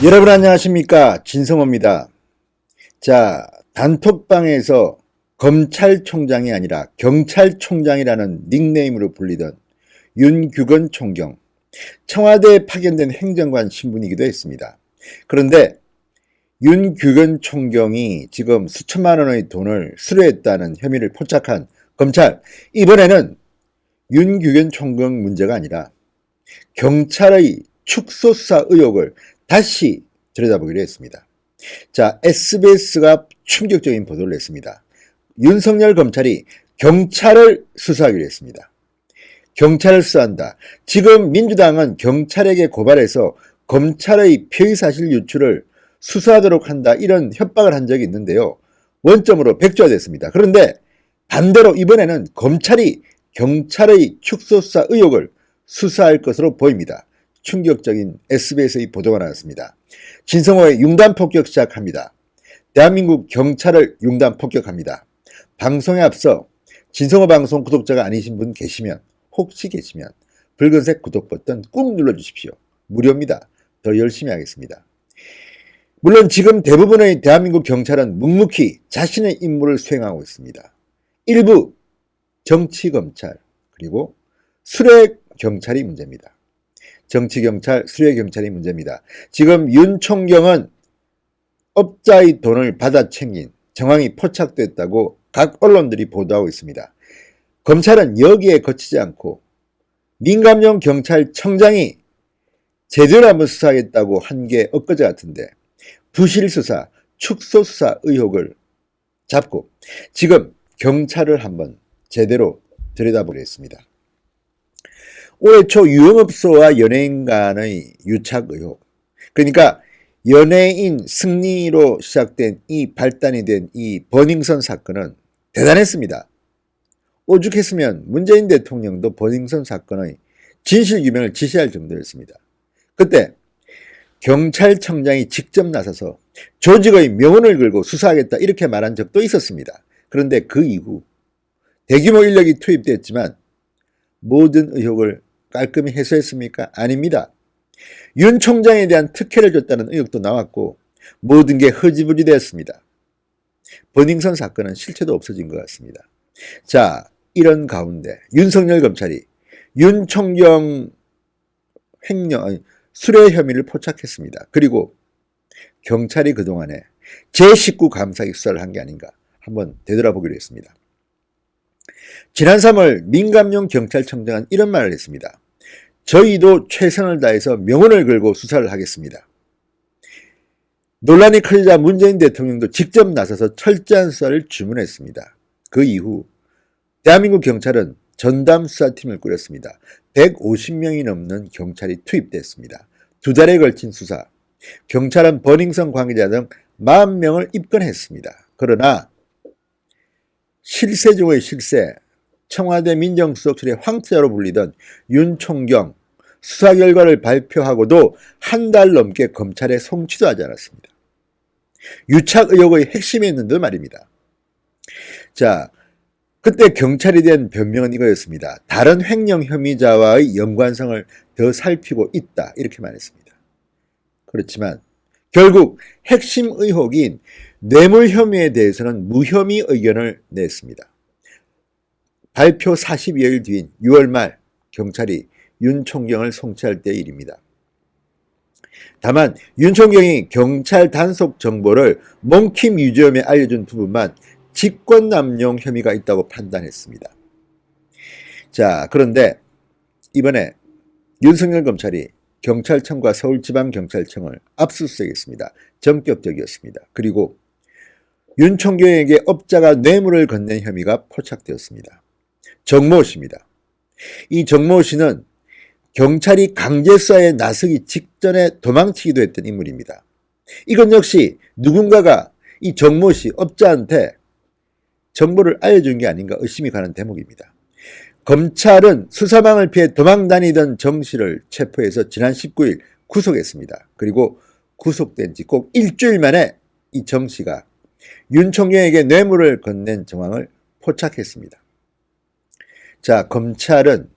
여러분 안녕하십니까, 진성호입니다. 자, 단톡방에서 검찰총장이 아니라 경찰총장이라는 닉네임으로 불리던 윤규건 총경, 청와대에 파견된 행정관 신분이기도 했습니다. 그런데 윤규건 총경이 지금 수천만 원의 돈을 수뢰했다는 혐의를 포착한 검찰, 이번에는 윤규건 총경 문제가 아니라 경찰의 축소수사 의혹을 다시 들여다보기로 했습니다. 자, SBS가 충격적인 보도를 냈습니다. 윤석열 검찰이 경찰을 수사하기로 했습니다. 경찰을 수사한다. 지금 민주당은 경찰에게 고발해서 검찰의 피의사실 유출을 수사하도록 한다, 이런 협박을 한 적이 있는데요. 원점으로 백지화됐습니다. 그런데 반대로 이번에는 검찰이 경찰의 축소수사 의혹을 수사할 것으로 보입니다. 충격적인 SBS의 보도가 나왔습니다. 진성호의 융단 폭격 시작합니다. 대한민국 경찰을 융단 폭격합니다. 방송에 앞서 진성호 방송 구독자가 아니신 분 계시면, 혹시 계시면 붉은색 구독 버튼 꾹 눌러주십시오. 무료입니다. 더 열심히 하겠습니다. 물론 지금 대부분의 대한민국 경찰은 묵묵히 자신의 임무를 수행하고 있습니다. 일부 정치검찰 그리고 수뢰경찰이 문제입니다. 정치경찰, 수뢰경찰이 문제입니다. 지금 윤 총경은 업자의 돈을 받아 챙긴 정황이 포착됐다고 각 언론들이 보도하고 있습니다. 검찰은 여기에 거치지 않고 민감용 경찰청장이 제대로 한번 수사하겠다고 한 게 엊그제 같은데 부실수사, 축소수사 의혹을 잡고 지금 경찰을 한번 제대로 들여다보려 했습니다. 올해 초 유흥업소와 연예인 간의 유착 의혹, 그러니까 연예인 승리로 시작된 이 발단이 된 이 버닝썬 사건은 대단했습니다. 오죽했으면 문재인 대통령도 버닝썬 사건의 진실 규명을 지시할 정도였습니다. 그때 경찰청장이 직접 나서서 조직의 명운을 걸고 수사하겠다, 이렇게 말한 적도 있었습니다. 그런데 그 이후 대규모 인력이 투입됐지만 모든 의혹을 깔끔히 해소했습니까? 아닙니다. 윤 총장에 대한 특혜를 줬다는 의혹도 나왔고 모든 게 흐지부지 되었습니다. 버닝썬 사건은 실체도 없어진 것 같습니다. 자, 이런 가운데 윤석열 검찰이 윤 총경 수뢰 혐의를 포착했습니다. 그리고 경찰이 그동안에 제19 감사기 수사를 한 게 아닌가 한번 되돌아보기로 했습니다. 지난 3월 민감용 경찰청장은 이런 말을 했습니다. 저희도 최선을 다해서 명운을 걸고 수사를 하겠습니다. 논란이 커지자 문재인 대통령도 직접 나서서 철저한 수사를 주문했습니다. 그 이후 대한민국 경찰은 전담 수사팀을 꾸렸습니다. 150명이 넘는 경찰이 투입됐습니다. 2달에 걸친 수사, 경찰은 버닝썬 관계자 등 40명을 입건했습니다. 그러나 실세 중의 실세, 청와대 민정수석실의 황태자로 불리던 윤 총경 수사 결과를 발표하고도 한 달 넘게 검찰에 송치도 하지 않았습니다. 유착 의혹의 핵심이었는데 말입니다. 자, 그때 경찰이 된 변명은 이거였습니다. 다른 횡령 혐의자와의 연관성을 더 살피고 있다, 이렇게 말했습니다. 그렇지만 결국 핵심 의혹인 뇌물 혐의에 대해서는 무혐의 의견을 냈습니다. 발표 42일 뒤인 6월 말 경찰이 윤 총경을 송치할 때의 일입니다. 다만 윤 총경이 경찰 단속 정보를 몽키 뮤지엄에 알려준 부분만 직권남용 혐의가 있다고 판단했습니다. 자, 그런데 이번에 윤석열 검찰이 경찰청과 서울지방경찰청을 압수수색했습니다. 전격적이었습니다. 그리고 윤 총경에게 업자가 뇌물을 건넨 혐의가 포착되었습니다. 정모 씨입니다. 이 정모 씨는 경찰이 강제 수사에 나서기 직전에 도망치기도 했던 인물입니다. 이건 역시 누군가가 이 정모 씨 업자한테 정보를 알려준 게 아닌가 의심이 가는 대목입니다. 검찰은 수사망을 피해 도망다니던 정 씨를 체포해서 지난 19일 구속했습니다. 그리고 구속된 지 꼭 일주일 만에 이 정 씨가 윤 총경에게 뇌물을 건넨 정황을 포착했습니다. 자, 검찰은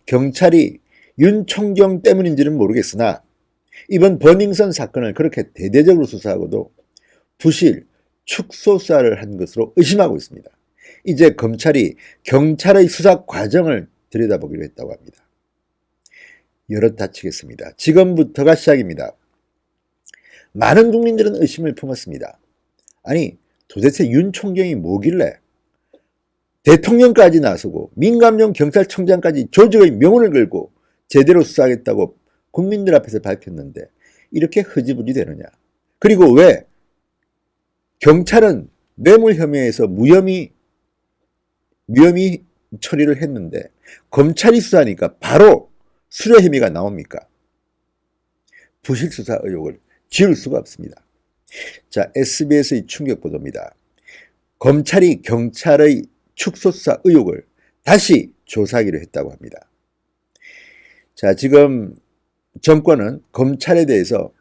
경찰이 윤 총경 때문인지는 모르겠으나 이번 버닝썬 사건을 그렇게 대대적으로 수사하고도 부실, 축소 수사를 한 것으로 의심하고 있습니다. 이제 검찰이 경찰의 수사 과정을 들여다보기로 했다고 합니다. 여럿 다치겠습니다. 지금부터가 시작입니다. 많은 국민들은 의심을 품었습니다. 아니 도대체 윤 총경이 뭐길래 대통령까지 나서고 민감용 경찰청장까지 조직의 명운을 걸고 제대로 수사하겠다고 국민들 앞에서 밝혔는데 이렇게 흐지부지 되느냐. 그리고 왜 경찰은 뇌물 혐의에서 무혐의 처리를 했는데 검찰이 수사하니까 바로 수뢰 혐의가 나옵니까? 부실 수사 의혹을 지울 수가 없습니다. 자, SBS의 충격 보도입니다. 검찰이 경찰의 축소수사 의혹을 다시 조사하기로 했다고 합니다. 자, 지금 정권은 검찰에 대해서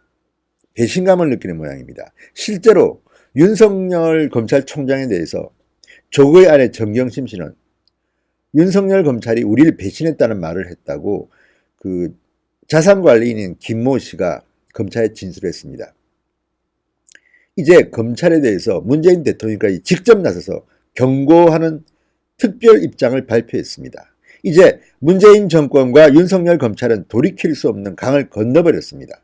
배신감을 느끼는 모양입니다. 실제로 윤석열 검찰총장에 대해서 조국의 아내 정경심 씨는 윤석열 검찰이 우리를 배신했다는 말을 했다고 그 자산관리인인 김모 씨가 검찰에 진술했습니다. 이제 검찰에 대해서 문재인 대통령까지 직접 나서서 경고하는 특별 입장을 발표했습니다. 이제 문재인 정권과 윤석열 검찰은 돌이킬 수 없는 강을 건너버렸습니다.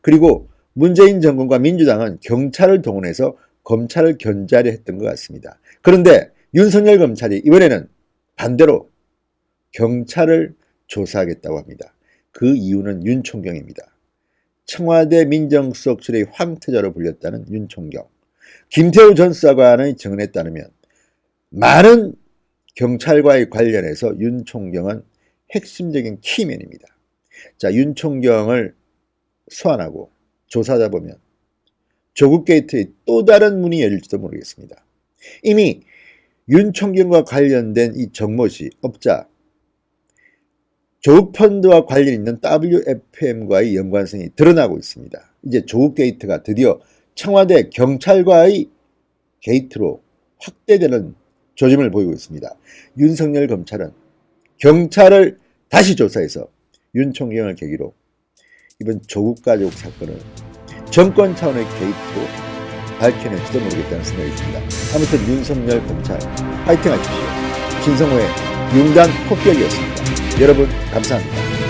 그리고 문재인 정권과 민주당은 경찰을 동원해서 검찰을 견제하려 했던 것 같습니다. 그런데 윤석열 검찰이 이번에는 반대로 경찰을 조사하겠다고 합니다. 그 이유는 윤 총경입니다. 청와대 민정수석실의 황태자로 불렸다는 윤 총경. 김태우 전 수사관의 증언에 따르면 많은 경찰과의 관련해서 윤 총경은 핵심적인 키맨입니다. 자, 윤 총경을 소환하고 조사하다 보면 조국 게이트의 또 다른 문이 열릴지도 모르겠습니다. 이미 윤 총경과 관련된 이 정모 씨, 업자, 조국 펀드와 관련 있는 WFM과의 연관성이 드러나고 있습니다. 이제 조국 게이트가 드디어 청와대 경찰과의 게이트로 확대되는 조짐을 보이고 있습니다. 윤석열 검찰은 경찰을 다시 조사해서 윤 총경을 계기로 이번 조국 가족 사건을 정권 차원의 게이트로 밝혀낼지도 모르겠다는 생각이 듭니다. 아무튼 윤석열 검찰 파이팅 하십시오. 진성호의 융단 폭격이었습니다. 여러분 감사합니다.